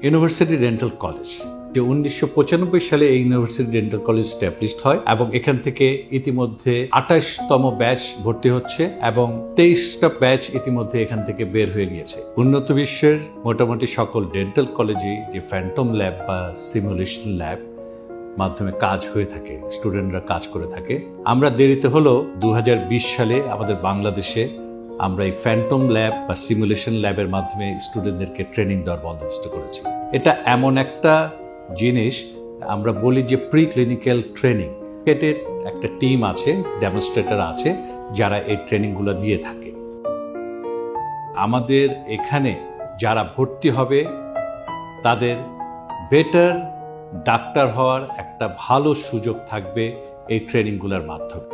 University dental college, যে 1995 সালে এই ইউনিভার্সিটি ডেন্টাল কলেজ স্ট্যাবলিশড হয় এবং এখান থেকে ইতিমধ্যে 28তম ব্যাচ ভর্তি হচ্ছে এবং 23টা ব্যাচ ইতিমধ্যে এখান থেকে বের হয়ে গিয়েছে। উন্নত বিশ্বের মোটামুটি সকল ডেন্টাল কলেজে যে ফ্যান্টম ল্যাব বা সিমুলেশন ল্যাব মাধ্যমে কাজ হয়ে থাকে, স্টুডেন্টরা কাজ করে থাকে। আমরা দেরিতে হলেও 2020 সালে আমাদের বাংলাদেশে আমরা এই ফ্যান্টম ল্যাব বা সিমুলেশন ল্যাবের মাধ্যমে স্টুডেন্টদেরকে ট্রেনিং দেওয়ার বন্দোবস্ত করেছি। এটা এমন একটা জিনিস, আমরা বলি যে প্রি ক্লিনিক্যাল ট্রেনিং, এটার একটা টিম আছে, ডেমনস্ট্রেটর আছে যারা এই ট্রেনিংগুলো দিয়ে থাকে। আমাদের এখানে যারা ভর্তি হবে তাদের বেটার ডাক্তার হওয়ার একটা ভালো সুযোগ থাকবে এই ট্রেনিংগুলোর মাধ্যমে।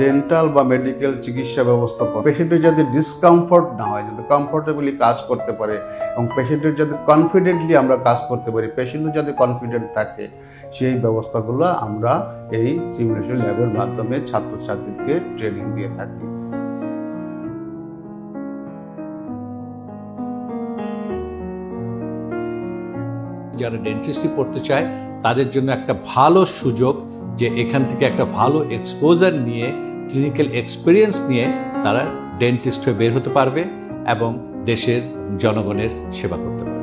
ডেন্টাল বা মেডিকেল চিকিৎসা ব্যবস্থাপনা পেশেন্টের যাতে ডিসকমফর্ট না হয়, যাতে কমফোর্টেবলি কাজ করতে পারে এবং পেশেন্টের যাতে কনফিডেন্টলি আমরা কাজ করতে পারি, পেশেন্টও যাতে কনফিডেন্ট থাকে, সেই ব্যবস্থাগুলো আমরা এই সিমুলেশন ল্যাবের মাধ্যমে ছাত্রছাত্রীকে ট্রেনিং দিয়ে থাকি। যারা ডেন্টিস্ট্রি পড়তে চায় তাদের জন্য একটা ভালো সুযোগ যে এখান থেকে একটা ভালো এক্সপোজার নিয়ে, ক্লিনিক্যাল এক্সপিরিয়েন্স নিয়ে তারা ডেন্টিস্ট হয়ে বের হতে পারবে এবং দেশের জনগণের সেবা করতে পারবে।